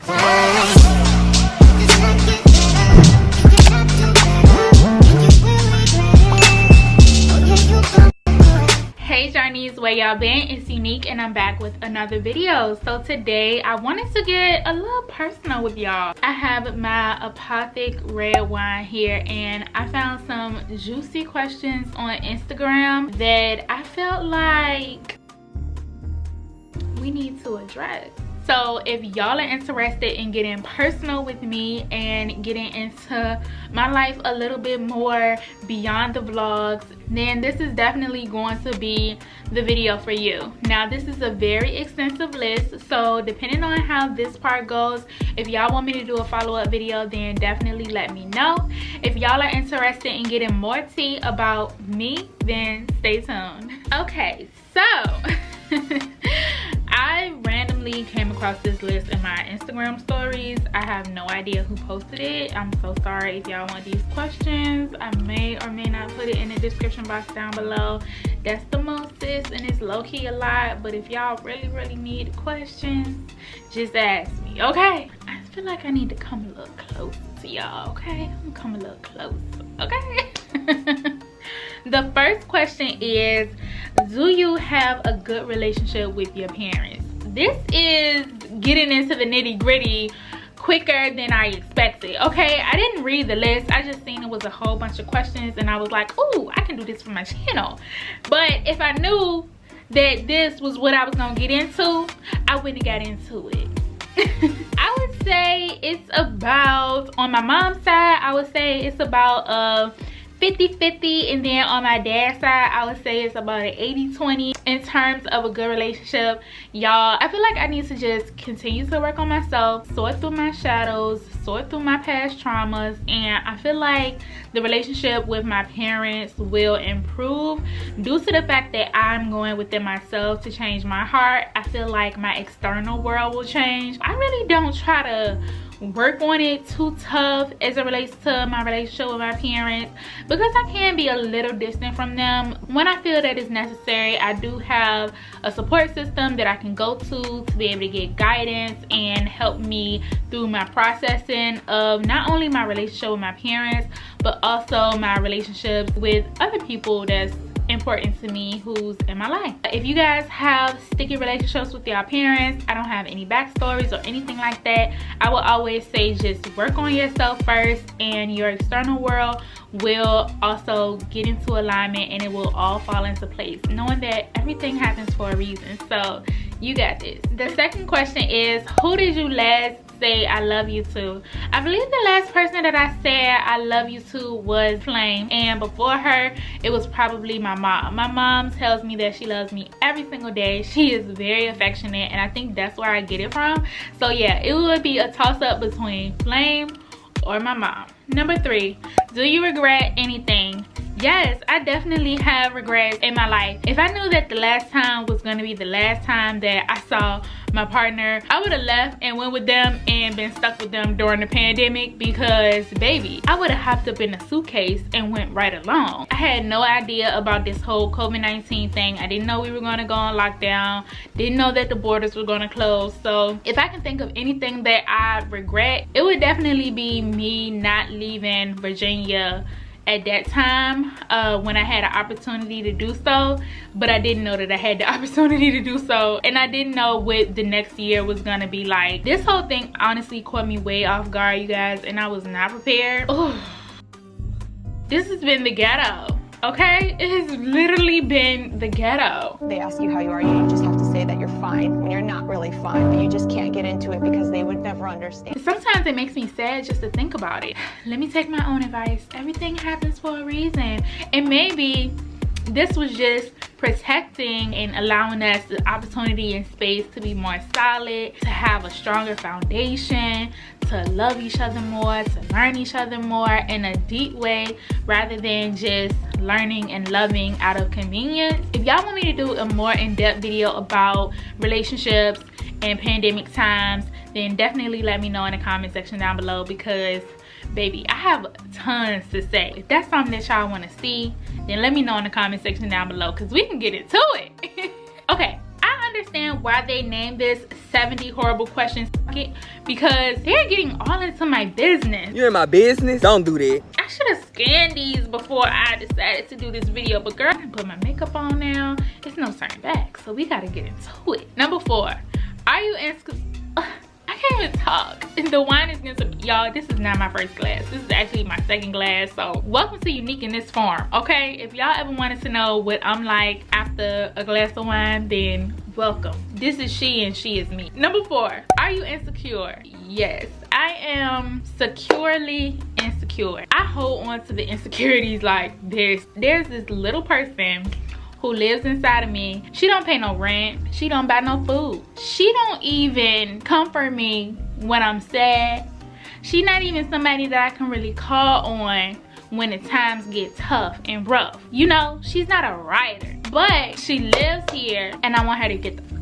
Hey journeys, where y'all been? It's Unique and I'm back with another video. So today I wanted to get a little personal with y'all. I have my apothic red wine here and I found some juicy questions on Instagram that I felt like we need to address. So if y'all are interested in getting personal with me and getting into my life a little bit more beyond the vlogs, then this is definitely going to be the video for you. Now this is a very extensive list, so depending on how this part goes, if y'all want me to do a follow-up video, then definitely let me know. If y'all are interested in getting more tea about me, then stay tuned. Okay, so I randomly came across this list in my Instagram stories. I have no idea who posted it. I'm so sorry if y'all want these questions. I may or may not put it in the description box down below. That's the mostest and it's low-key a lot, but if y'all really need questions, just ask me, okay? I feel like I need to come a little closer to y'all, okay? I'm gonna come a little closer, okay? The first question is, do you have a good relationship with your parents? This is getting into the nitty-gritty quicker than I expected, okay? I didn't read the list. I just seen it was a whole bunch of questions and I was like, ooh, I can do this for my channel. But if I knew that this was what I was gonna get into, I wouldn't have got into it. I would say it's about, on my mom's side, I would say it's about 50-50, and then on my dad's side I would say it's about an 80-20 in terms of a good relationship. Y'all, I feel like I need to just continue to work on myself, sort through my shadows, sort through my past traumas, and I feel like the relationship with my parents will improve due to the fact that I'm going within myself to change my heart. I feel like my external world will change. I really don't try to work on it too tough as it relates to my relationship with my parents, because I can be a little distant from them when I feel that it's necessary. I do have a support system that I can go to be able to get guidance and help me through my processing of not only my relationship with my parents, but also my relationships with other people that's important to me who's in my life. If you guys have sticky relationships with your parents, I don't have any backstories or anything like that. I will always say just work on yourself first and your external world will also get into alignment and it will all fall into place, knowing that everything happens for a reason. So you got this. The second question is, who did you last say I love you to? I believe the last person that I said I love you to was Flame, and before her it was probably my mom. My mom tells me that she loves me every single day. She is very affectionate and I think that's where I get it from. So yeah, it would be a toss-up between Flame or my mom. Number 3, do you regret anything? Yes, I definitely have regrets in my life. If I knew that the last time was going to be the last time that I saw my partner, I would have left and went with them and been stuck with them during the pandemic, because baby, I would have hopped up in a suitcase and went right along. I had no idea about this whole COVID-19 thing. I didn't know we were going to go on lockdown, didn't know that the borders were going to close. So if I can think of anything that I regret, it would definitely be me not leaving Virginia at that time when I had an opportunity to do so, but I didn't know that I had the opportunity to do so, and I didn't know what the next year was gonna be like. This whole thing honestly caught me way off guard, you guys, and I was not prepared. Oh, this has been the ghetto, okay? It has literally been the ghetto. They ask you how you are, you just have to say that you're fine when you're not really fine, but you just can't get into it because they would never understand. Sometimes it makes me sad just to think about it. Let me take my own advice. Everything happens for a reason, and maybe this was just protecting and allowing us the opportunity and space to be more solid, to have a stronger foundation, to love each other more, to learn each other more in a deep way, rather than just learning and loving out of convenience. If y'all want me to do a more in-depth video about relationships and pandemic times, then definitely let me know in the comment section down below, because baby, I have tons to say. If that's something that y'all want to see, then let me know in the comment section down below, because we can get into it. Okay, I understand why they named this 70 horrible questions, because they're getting all into my business. You're in my business? Don't do that. I should have scanned these before I decided to do this video, but girl, I put my makeup on now. It's no turning back, so we gotta get into it. Number 4, are you I can't even talk. The wine is getting some, y'all, this is not my first glass. This is actually my second glass. So welcome to Unique in this form, okay? If y'all ever wanted to know what I'm like after a glass of wine, then welcome. This is she and she is me. Number 4, are you insecure? Yes, I am securely insecure. I hold on to the insecurities like there's this little person who lives inside of me. She don't pay no rent. She don't buy no food. She don't even comfort me when I'm sad. She not even somebody that I can really call on when the times get tough and rough. You know, she's not a writer, but she lives here and I want her to get the fuck.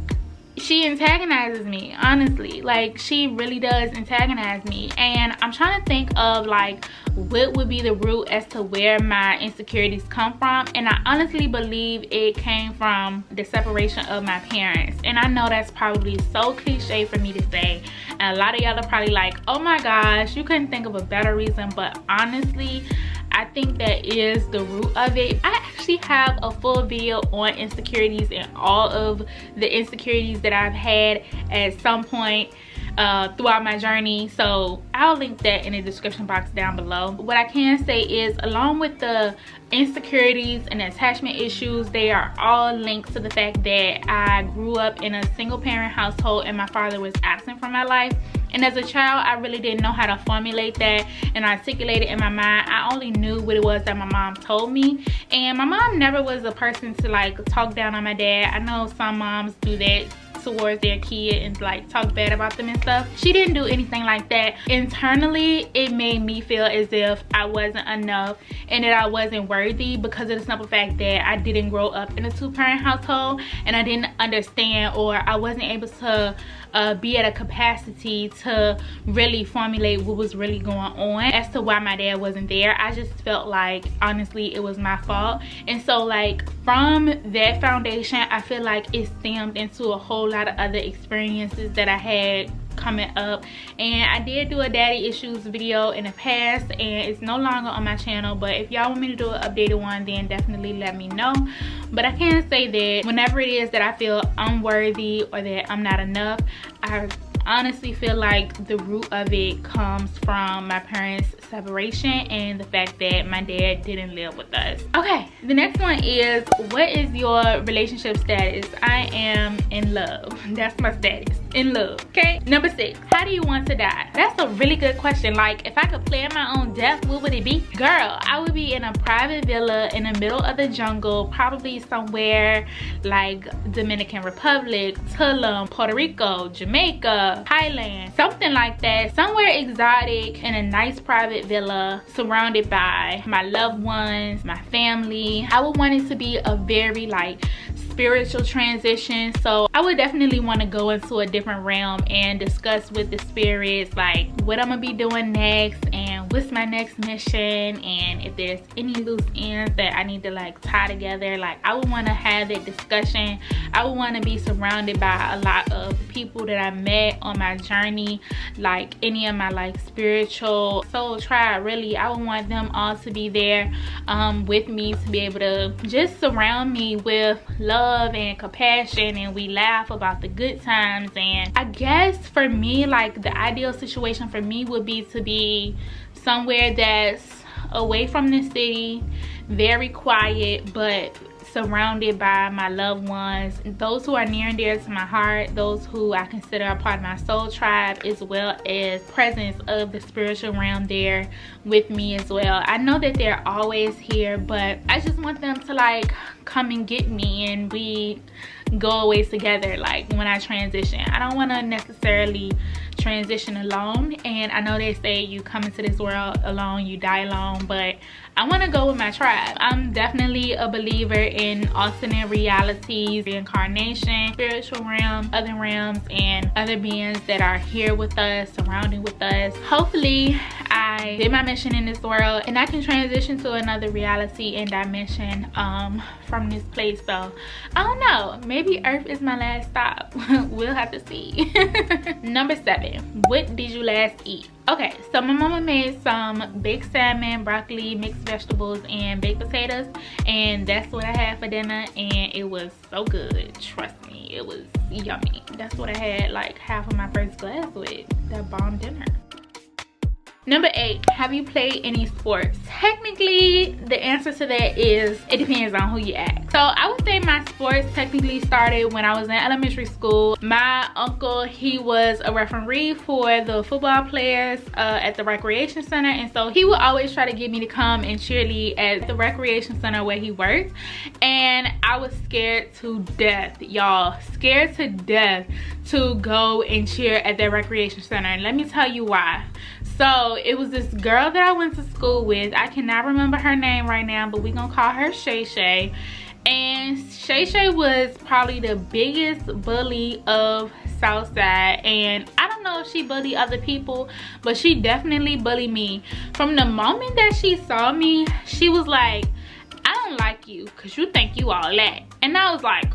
She antagonizes me, honestly. Like, she really does antagonize me. And I'm trying to think of like what would be the root as to where my insecurities come from, and I honestly believe it came from the separation of my parents. And I know that's probably so cliche for me to say, and a lot of y'all are probably like, oh my gosh, you couldn't think of a better reason, but honestly I think that is the root of it. I actually have a full video on insecurities and all of the insecurities that I've had at some point throughout my journey, so I'll link that in the description box down below. What I can say is, along with the insecurities and attachment issues, they are all linked to the fact that I grew up in a single parent household and my father was absent from my life. And as a child, I really didn't know how to formulate that and articulate it in my mind. I only knew what it was that my mom told me. And my mom never was a person to like talk down on my dad. I know some moms do that towards their kid and like talk bad about them and stuff. She didn't do anything like that. Internally, it made me feel as if I wasn't enough and that I wasn't worthy, because of the simple fact that I didn't grow up in a 2-parent household and I didn't understand, or I wasn't able to be at a capacity to really formulate what was really going on as to why my dad wasn't there. I just felt like, honestly, it was my fault. And so like from that foundation, I feel like it stemmed into a whole lot of other experiences that I had coming up. And I did do a daddy issues video in the past and it's no longer on my channel, but if y'all want me to do an updated one, then definitely let me know. But I can say that whenever it is that I feel unworthy or that I'm not enough, I honestly feel like the root of it comes from my parents' separation and the fact that my dad didn't live with us. Okay, the next one is, what is your relationship status? I am in love. That's my status, in love. Okay, number 6, how do you want to die? That's a really good question. Like, if I could plan my own death, what would it be? Girl, I would be in a private villa in the middle of the jungle, probably somewhere like Dominican Republic, Tulum, Puerto Rico, Jamaica, Thailand, something like that. Somewhere exotic in a nice private villa surrounded by my loved ones, my family. I would want it to be a very like spiritual transition, so I would definitely want to go into a different realm and discuss with the spirits like what I'm gonna be doing next and what's my next mission, and if there's any loose ends that I need to like tie together. Like, I would want to have that discussion. I would want to be surrounded by a lot of people that I met on my journey, like any of my like spiritual soul tribe. Really, I would want them all to be there with me, to be able to just surround me with love and compassion, and we laugh about the good times. And I guess for me, like the ideal situation for me would be to be somewhere that's away from the city, very quiet, but surrounded by my loved ones, those who are near and dear to my heart, those who I consider a part of my soul tribe, as well as presence of the spiritual realm there with me as well. I know that they're always here, but I just want them to like come and get me and we go away together like when I transition. I don't want to necessarily transition alone, and I know they say you come into this world alone, you die alone, but I want to go with my tribe. I'm definitely a believer in alternate realities, reincarnation, spiritual realm, other realms, and other beings that are here with us, surrounding with us. Hopefully I I did my mission in this world and I can transition to another reality and dimension from this place. So I don't know, maybe Earth is my last stop. We'll have to see. Number 7, what did you last eat? Okay, so my mama made some baked salmon, broccoli, mixed vegetables, and baked potatoes, and that's what I had for dinner, and it was so good. Trust me, it was yummy. That's what I had like half of my first glass with. That bomb dinner. Number 8, have you played any sports? Technically, the answer to that is it depends on who you ask. So I would say my sports technically started when I was in elementary school. My uncle, he was a referee for the football players at the recreation center, and so he would always try to get me to come and cheerlead at the recreation center where he worked. And I was scared to death, y'all, scared to death to go and cheer at the recreation center, and let me tell you why. So it was this girl that I went to school with. I cannot remember her name right now, but we're gonna call her Shay Shay. And Shay Shay was probably the biggest bully of Southside, and I don't know if she bullied other people, but she definitely bullied me. From the moment that she saw me, she was like, I don't like you because you think you all that. And I was like,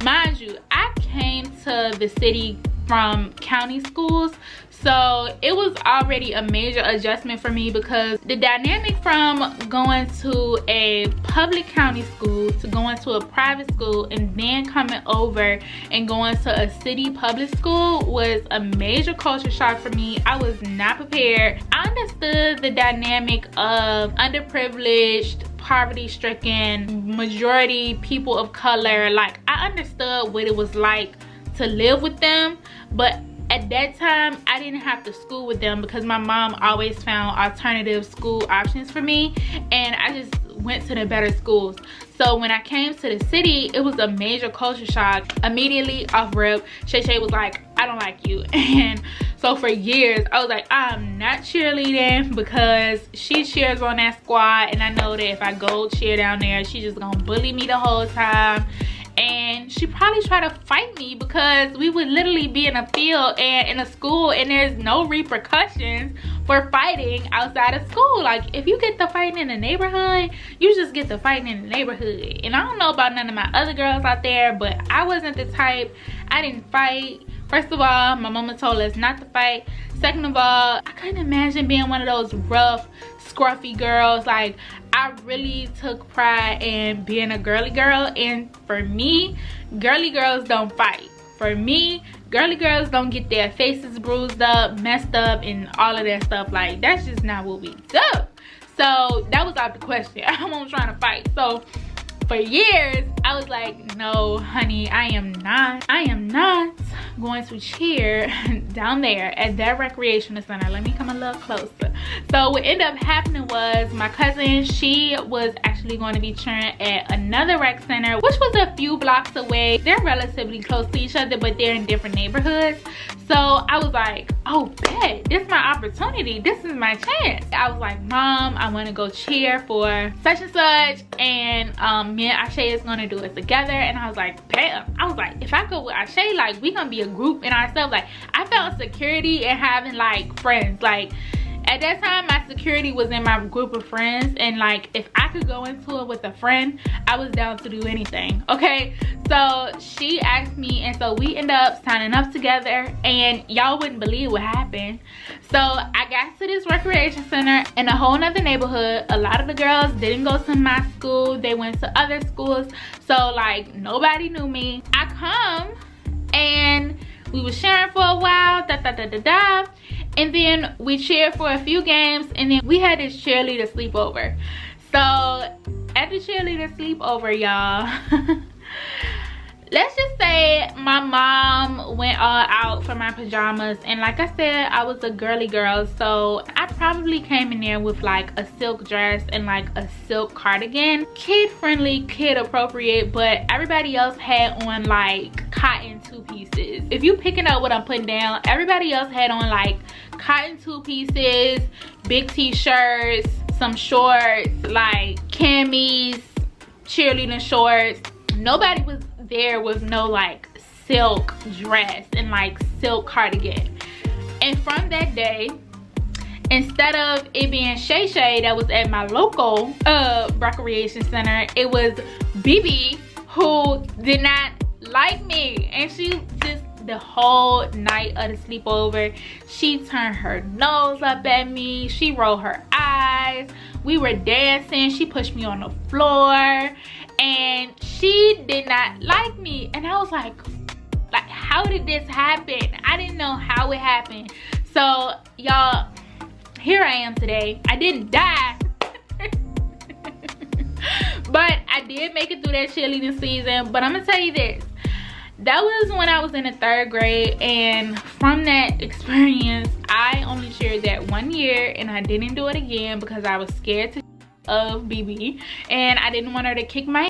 mind you, I came to the city from county schools, so it was already a major adjustment for me, because the dynamic from going to a public county school to going to a private school and then coming over and going to a city public school was a major culture shock for me. I was not prepared. I understood the dynamic of underprivileged, poverty-stricken, majority people of color. Like, I understood what it was like to live with them, but at that time I didn't have to school with them because my mom always found alternative school options for me, and I just went to the better schools. So when I came to the city, it was a major culture shock. Immediately off rip, Shay Shay was like, I don't like you. And so for years I was like, I'm not cheerleading because she cheers on that squad, and I know that if I go cheer down there, she's just gonna bully me the whole time. And she probably tried to fight me because we would literally be in a field and in a school, and there's no repercussions for fighting outside of school. Like, if you get the fighting in the neighborhood, you just get the fighting in the neighborhood. And I don't know about none of my other girls out there, but I wasn't the type. I didn't fight. First of all, my mama told us not to fight. Second of all, I couldn't imagine being one of those rough, scruffy girls. Like, I really took pride in being a girly girl, and for me, girly girls don't fight. For me, girly girls don't get their faces bruised up, messed up, and all of that stuff. Like, that's just not what we do. So that was out the question. I wasn't trying to fight. So for years I was like, no honey, I am not going to cheer down there at that recreation center. Let me come a little closer. So what ended up happening was my cousin, she was actually going to be cheering at another rec center, which was a few blocks away. They're relatively close to each other, but they're in different neighborhoods. So I was like, oh bet, this is my opportunity, this is my chance. I was like, Mom, I want to go cheer for such and such, and me and Ashay is gonna do it together. And I was like, bam. I was like, if I go with Ashay, like, we gonna be a group in ourselves. Like, I felt security in having like friends. Like, at that time my security was in my group of friends, and like, if I could go into it with a friend, I was down to do anything. Okay, so she asked me, and so we ended up signing up together, and y'all wouldn't believe what happened. So I got to this recreation center in a whole nother neighborhood. A lot of the girls didn't go to my school, they went to other schools, so like, nobody knew me. I come and we was sharing for a while, and then we cheered for a few games, and then we had this cheerleader sleepover. So at the cheerleader sleepover, y'all, let's just say my mom went all out for my pajamas, and like I said, I was a girly girl, so I probably came in there with like a silk dress and like a silk cardigan. Kid friendly, kid appropriate, but everybody else had on like cotton two pieces. If you picking up what I'm putting down, everybody else had on like cotton two pieces, big t-shirts, some shorts, like camis, cheerleading shorts. Nobody was there with no like silk dress and like silk cardigan. And from that day instead of it being Shay Shay that was at my local recreation center, it was BB who did not like me. And she just, the whole night of the sleepover, she turned her nose up at me, she rolled her eyes, we were dancing, she pushed me on the floor, and she did not like me. And I was like, how did this happen? I didn't know how it happened. So y'all, here I am today. I didn't die but I did make it through that cheerleading season. But I'm gonna tell you this, that was when I was in the 3rd grade, and from that experience I only cheered that 1 year, and I didn't do it again because I was scared of BB and I didn't want her to kick my.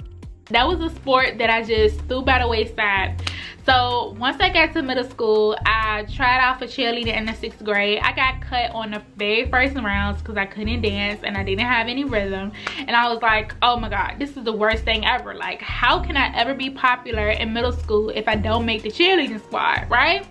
That was a sport that I just threw by the wayside. So once I got to middle school, I tried out for cheerleading in the 6th grade. I got cut on the very first rounds because I couldn't dance and I didn't have any rhythm. And I was like, oh my God, this is the worst thing ever. Like, how can I ever be popular in middle school if I don't make the cheerleading squad, right?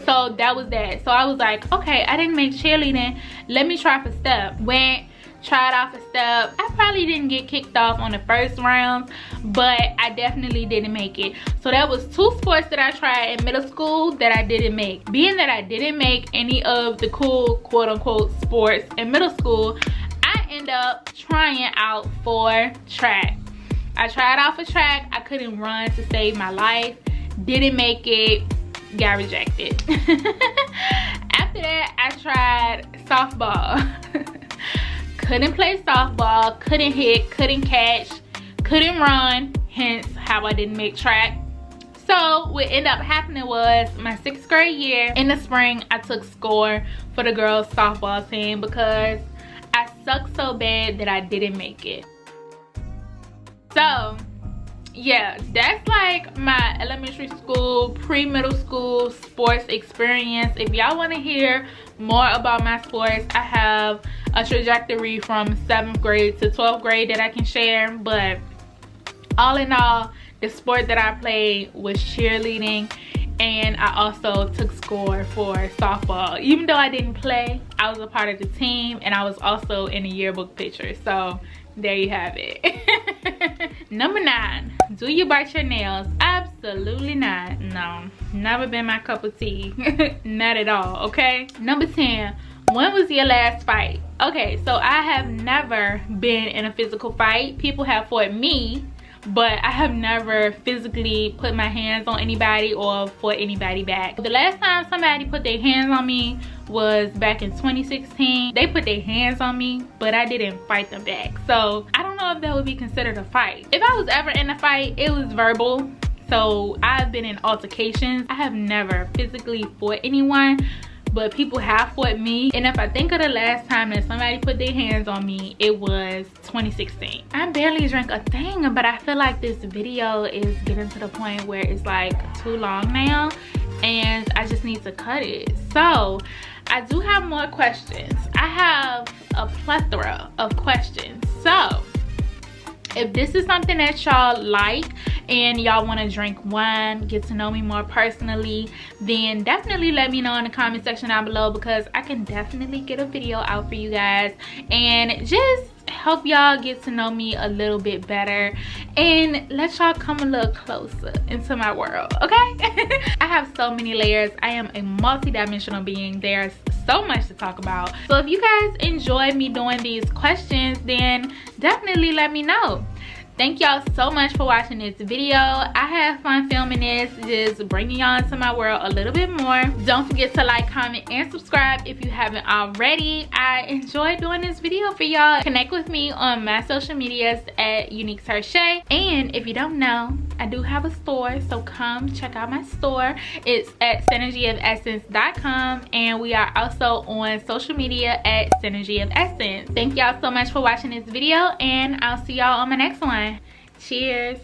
So that was that. So I was like, okay, I didn't make cheerleading. Let me try for step. Went, tried out for step. I probably didn't get kicked off on the first round, but I definitely didn't make it. So that was 2 sports that I tried in middle school that I didn't make. Being that I didn't make any of the cool quote-unquote sports in middle school, I ended up trying out for track. I tried out for track. I couldn't run to save my life. Didn't make it. Got rejected. After that, I tried softball. Couldn't play softball, couldn't hit, couldn't catch, couldn't run, hence how I didn't make track. So what ended up happening was my 6th grade year, in the spring, I took score for the girls softball team because I sucked so bad that I didn't make it. So yeah, that's like my elementary school, pre-middle school sports experience. If y'all want to hear more about my sports, I have a trajectory from 7th grade to 12th grade that I can share. But all in all, the sport that I played was cheerleading, and I also took score for softball. Even though I didn't play, I was a part of the team, and I was also in the yearbook picture. So there you have it. Number 9, do you bite your nails? Absolutely not. No, never been my cup of tea. Not at all, okay? Number 10, when was your last fight? Okay, so I have never been in a physical fight. People have fought me, but I have never physically put my hands on anybody or fought anybody back. The last time somebody put their hands on me was back in 2016. They put their hands on me, but I didn't fight them back. So I don't know if that would be considered a fight. If I was ever in a fight, it was verbal. So I've been in altercations. I have never physically fought anyone, but people have fought me. And if I think of the last time that somebody put their hands on me, it was 2016. I barely drank a thing, but I feel like this video is getting to the point where it's like too long now and I just need to cut it. So I do have more questions. I have a plethora of questions. So if this is something that y'all like and y'all want to drink wine, get to know me more personally, then definitely let me know in the comment section down below, because I can definitely get a video out for you guys and just help y'all get to know me a little bit better and let y'all come a little closer into my world, okay? I have so many layers. I am a multi-dimensional being. There's so much to talk about. So if you guys enjoy me doing these questions, then definitely let me know. Thank y'all so much for watching this video. I had fun filming this, just bringing y'all into my world a little bit more. Don't forget to like, comment, and subscribe if you haven't already. I enjoyed doing this video for y'all. Connect with me on my social medias at Uneak Tershai. And if you don't know, I do have a store, so come check out my store. It's at synergyofessence.com, and we are also on social media at Synergy of Essence. Thank y'all so much for watching this video, and I'll see y'all on my next one. Cheers.